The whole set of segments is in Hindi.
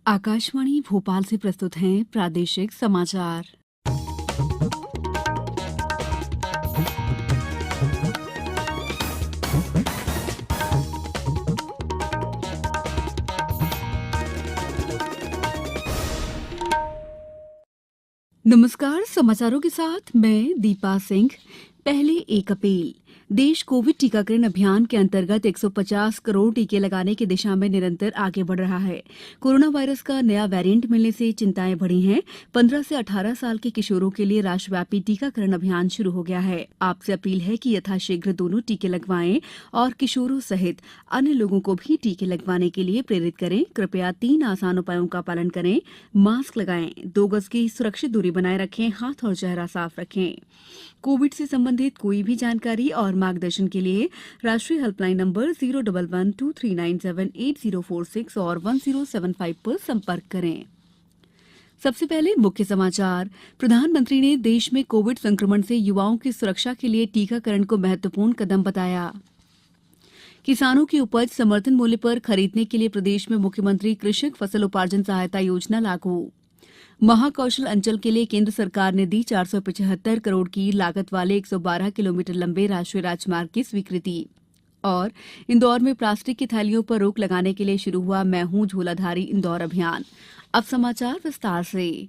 आकाशवाणी भोपाल से प्रस्तुत हैं प्रादेशिक समाचार। नमस्कार, समाचारों के साथ मैं दीपा सिंह। पहले एक अपील। देश कोविड टीकाकरण अभियान के अंतर्गत 150 करोड़ टीके लगाने की दिशा में निरंतर आगे बढ़ रहा है। कोरोना वायरस का नया वेरिएंट मिलने से चिंताएं बढ़ी हैं। 15 से 18 साल के किशोरों के लिए राष्ट्रव्यापी टीकाकरण अभियान शुरू हो गया है। आपसे अपील है कि यथाशीघ्र दोनों टीके लगवाएं और किशोरों सहित अन्य लोगों को भी टीके लगवाने के लिए प्रेरित करें। कृपया 3 आसान उपायों का पालन करें। मास्क लगाएं, 2 गज की सुरक्षित दूरी बनाए रखें, हाथ और चेहरा साफ रखें। कोविड से संबंधित कोई भी जानकारी और मार्गदर्शन के लिए राष्ट्रीय हेल्पलाइन नंबर 01123978046 और 1075 पर संपर्क करें। सबसे पहले मुख्य समाचार। प्रधानमंत्री ने देश में कोविड संक्रमण से युवाओं की सुरक्षा के लिए टीकाकरण को महत्वपूर्ण कदम बताया। किसानों की उपज समर्थन मूल्य पर खरीदने के लिए प्रदेश में मुख्यमंत्री कृषक फसल उपार्जन सहायता योजना लागू। महाकौशल अंचल के लिए केंद्र सरकार ने दी 475 करोड़ की लागत वाले 112 किलोमीटर लंबे राष्ट्रीय राजमार्ग की स्वीकृति। और इंदौर में प्लास्टिक की थैलियों पर रोक लगाने के लिए शुरू हुआ मैं हूं झोलाधारी इंदौर अभियान। अब समाचार विस्तार से।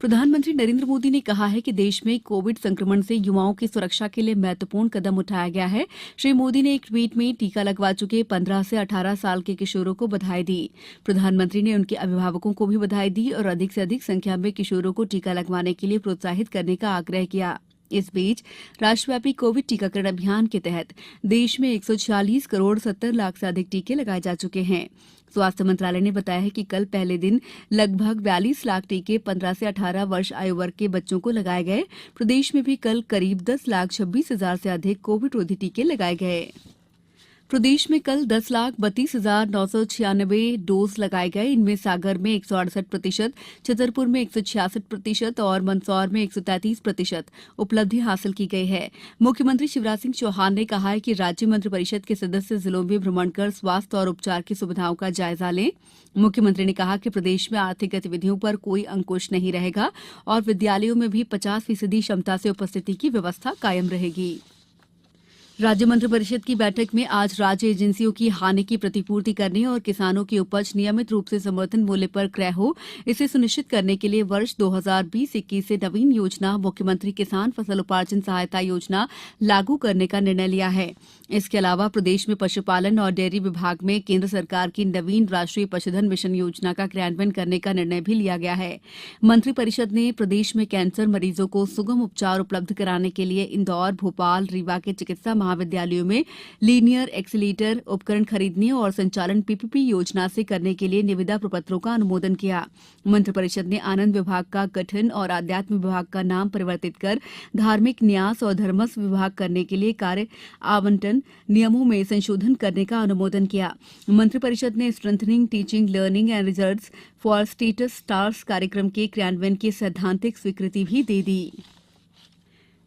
प्रधानमंत्री नरेंद्र मोदी ने कहा है कि देश में कोविड संक्रमण से युवाओं की सुरक्षा के लिए महत्वपूर्ण कदम उठाया गया है। श्री मोदी ने एक ट्वीट में टीका लगवा चुके 15 से 18 साल के किशोरों को बधाई दी। प्रधानमंत्री ने उनके अभिभावकों को भी बधाई दी और अधिक से अधिक संख्या में किशोरों को टीका लगवाने के लिए प्रोत्साहित करने का आग्रह किया। इस बीच राष्ट्रव्यापी कोविड टीकाकरण अभियान के तहत देश में 146 करोड़ 70 लाख से अधिक टीके लगाए जा चुके हैं। स्वास्थ्य मंत्रालय ने बताया है कि कल पहले दिन लगभग 42 लाख टीके 15 से 18 वर्ष आयु वर्ग के बच्चों को लगाए गए। प्रदेश में भी कल करीब 10,26,000 से अधिक कोविड रोधी टीके लगाए गए। प्रदेश में कल 10,32,996 डोज लगाए गए। इनमें सागर में 168%, छतरपुर में 166% और मंदसौर में 133% उपलब्धि हासिल की गई है। मुख्यमंत्री शिवराज सिंह चौहान ने कहा है कि राज्य मंत्रिपरिषद के सदस्य जिलों में भ्रमण कर स्वास्थ्य और उपचार की सुविधाओं का जायजा लें। मुख्यमंत्री ने कहा कि प्रदेश में आर्थिक गतिविधियों पर कोई अंकुश नहीं रहेगा और विद्यालयों में भी 50% क्षमता से उपस्थिति की व्यवस्था कायम रहेगी। राज्य मंत्रिपरिषद की बैठक में आज राज्य एजेंसियों की हानि की प्रतिपूर्ति करने और किसानों की उपज नियमित रूप से समर्थन मूल्य पर क्रय हो, इसे सुनिश्चित करने के लिए वर्ष 2020-21 से नवीन योजना मुख्यमंत्री किसान फसल उपार्जन सहायता योजना लागू करने का निर्णय लिया है। इसके अलावा प्रदेश में पशुपालन और डेयरी विभाग में केंद्र सरकार की नवीन राष्ट्रीय पशुधन मिशन योजना का क्रियान्वयन करने का निर्णय भी लिया गया है। मंत्रिपरिषद ने प्रदेश में कैंसर मरीजों को सुगम उपचार उपलब्ध कराने के लिए इंदौर, भोपाल, रीवा के चिकित्सा महाविद्यालयों में लीनियर एक्सीलेटर उपकरण खरीदने और संचालन पीपीपी योजना से करने के लिए निविदा प्रपत्रों का अनुमोदन किया। मंत्रिपरिषद ने आनंद विभाग का गठन और आध्यात्म विभाग का नाम परिवर्तित कर धार्मिक न्यास और धर्मस्व विभाग करने के लिए कार्य आवंटन नियमों में संशोधन करने का अनुमोदन किया। मंत्रिपरिषद ने strengthening teaching learning and results for status stars कार्यक्रम के क्रियान्वयन की सैद्धांतिक स्वीकृति भी दे दी।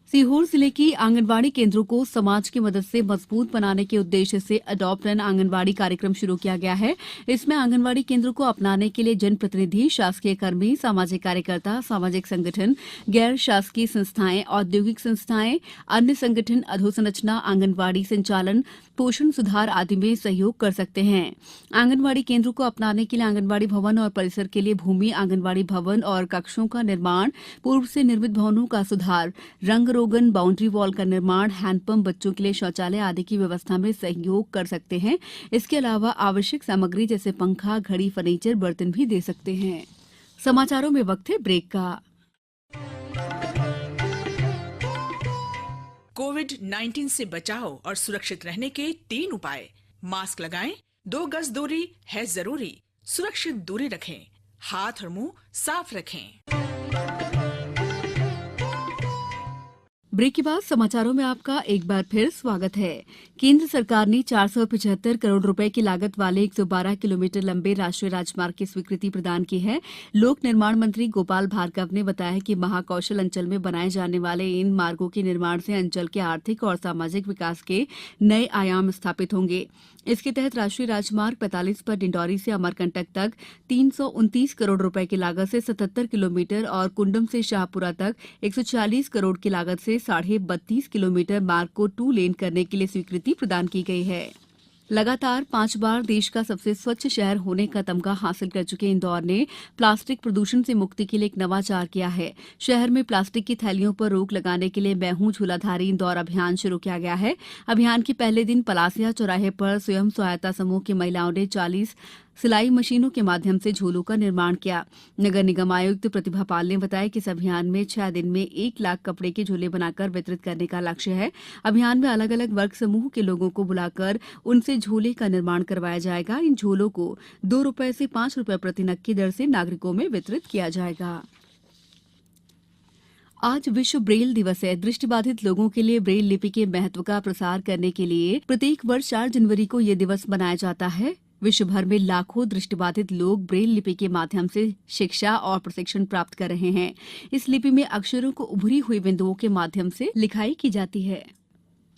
सीहोर जिले की आंगनवाड़ी केंद्रों को समाज की मदद से मजबूत बनाने के उद्देश्य से अडॉप्ट एन आंगनवाड़ी कार्यक्रम शुरू किया गया है। इसमें आंगनवाड़ी केंद्रों को अपनाने के लिए जनप्रतिनिधि, शासकीय कर्मी, सामाजिक कार्यकर्ता, सामाजिक संगठन, गैर शासकीय संस्थाएं, औद्योगिक संस्थाएं, अन्य संगठन अधोसंरचना, आंगनवाड़ी संचालन, पोषण सुधार आदि में सहयोग कर सकते हैं। आंगनवाड़ी केंद्रों को अपनाने के लिए आंगनवाड़ी भवन और परिसर के लिए भूमि, आंगनवाड़ी भवन और कक्षों का निर्माण, पूर्व से निर्मित भवनों का सुधार, रंग रोगन, बाउंड्री वॉल का निर्माण, हैंडपंप, बच्चों के लिए शौचालय आदि की व्यवस्था में सहयोग कर सकते हैं। इसके अलावा आवश्यक सामग्री जैसे पंखा, घड़ी, फर्नीचर, बर्तन भी दे सकते हैं। समाचारों में वक्त है ब्रेक का। कोविड-19 से बचाव और सुरक्षित रहने के 3 उपाय। मास्क लगाएं, 2 गज दूरी है जरूरी, सुरक्षित दूरी रखें, हाथ और मुंह साफ रखें। ब्रेक के बाद समाचारों में आपका एक बार फिर स्वागत है। केंद्र सरकार ने 475 करोड़ रुपए की लागत वाले 112 किलोमीटर लंबे राष्ट्रीय राजमार्ग की स्वीकृति प्रदान की है। लोक निर्माण मंत्री गोपाल भार्गव ने बताया कि महाकौशल अंचल में बनाए जाने वाले इन मार्गों के निर्माण से अंचल के आर्थिक और सामाजिक विकास के नए आयाम स्थापित होंगे। इसके तहत राष्ट्रीय राजमार्ग 45 पर डिंडौरी से अमरकंटक तक 329 करोड़ रुपए की लागत से 77 किलोमीटर और कुंडम से शाहपुरा तक 140 करोड़ की लागत से 32.5 किलोमीटर मार्ग को 2 लेन करने के लिए स्वीकृति प्रदान की गई है। लगातार 5 बार देश का सबसे स्वच्छ शहर होने का तमगा हासिल कर चुके इंदौर ने प्लास्टिक प्रदूषण से मुक्ति के लिए एक नवाचार किया है। शहर में प्लास्टिक की थैलियों पर रोक लगाने के लिए मैं हूं झूलाधारी इंदौर अभियान शुरू किया गया है। अभियान के पहले दिन पलासिया चौराहे पर स्वयं सहायता समूह की महिलाओं ने 40 सिलाई मशीनों के माध्यम से झोलों का निर्माण किया। नगर निगम आयुक्त प्रतिभा पाल ने बताया कि इस अभियान में 6 दिन में 1 लाख कपड़े के झोले बनाकर वितरित करने का लक्ष्य है। अभियान में अलग अलग वर्ग समूह के लोगों को बुलाकर उनसे झोले का निर्माण करवाया जाएगा। इन झोलों को 2 रुपए से 5 रुपए प्रति नग की दर से नागरिकों में वितरित किया जाएगा। आज विश्व ब्रेल दिवस है। दृष्टिबाधित लोगों के लिए ब्रेल लिपि के महत्व का प्रसार करने के लिए प्रत्येक वर्ष 4 जनवरी को यह दिवस मनाया जाता है। विश्व भर में लाखों दृष्टिबाधित लोग ब्रेल लिपि के माध्यम से शिक्षा और प्रशिक्षण प्राप्त कर रहे हैं। इस लिपि में अक्षरों को उभरी हुई बिंदुओं के माध्यम से लिखाई की जाती है।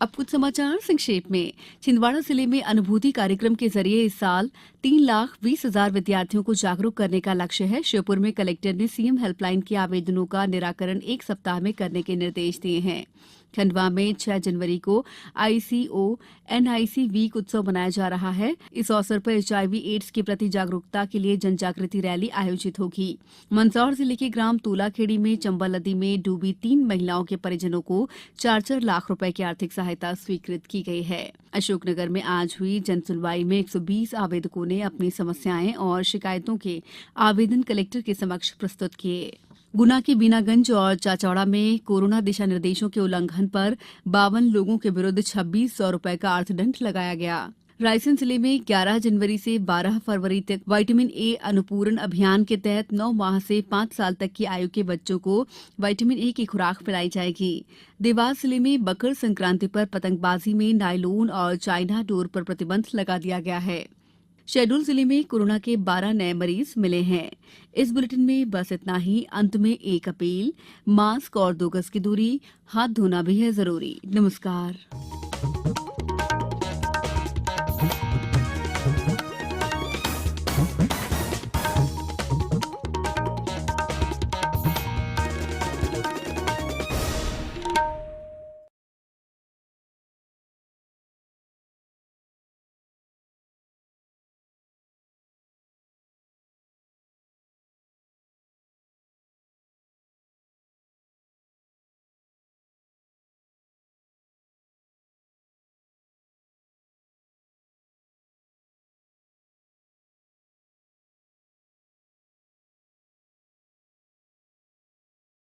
अब कुछ समाचार संक्षेप में। छिंदवाड़ा जिले में अनुभूति कार्यक्रम के जरिए इस साल 3,20,000 विद्यार्थियों को जागरूक करने का लक्ष्य है। श्योपुर में कलेक्टर ने सीएम हेल्पलाइन के आवेदनों का निराकरण 1 सप्ताह में करने के निर्देश दिए हैं। खंडवा में 6 जनवरी को ICO-NIC वीक उत्सव मनाया जा रहा है। इस अवसर पर HIV एड्स के प्रति जागरूकता के लिए जनजागृति रैली आयोजित होगी। मंदसौर जिले के ग्राम तूलाखेड़ी में चंबल नदी में डूबी 3 महिलाओं के परिजनों को 4-4 लाख रुपए की आर्थिक सहायता स्वीकृत की गई है। अशोकनगर में आज हुई जनसुनवाई में 120 आवेदकों ने अपनी समस्याएं और शिकायतों के आवेदन कलेक्टर के समक्ष प्रस्तुत किए। गुना के बीनागंज और चाचौड़ा में कोरोना दिशा निर्देशों के उल्लंघन पर 52 लोगों के विरुद्ध 2600 रुपए का अर्थदंड लगाया गया। रायसेन जिले में 11 जनवरी से 12 फरवरी तक विटामिन ए अनुपूरण अभियान के तहत 9 माह से 5 साल तक की आयु के बच्चों को विटामिन ए की खुराक पिलाई जाएगी। देवास जिले में मकर संक्रांति पर पतंगबाजी में नायलॉन और चाइना डोर पर प्रतिबंध लगा दिया गया है। शहडोल जिले में कोरोना के 12 नए मरीज मिले हैं। इस बुलेटिन में बस इतना ही। अंत में एक अपील, मास्क और 2 गज की दूरी, हाथ धोना भी है जरूरी। नमस्कार।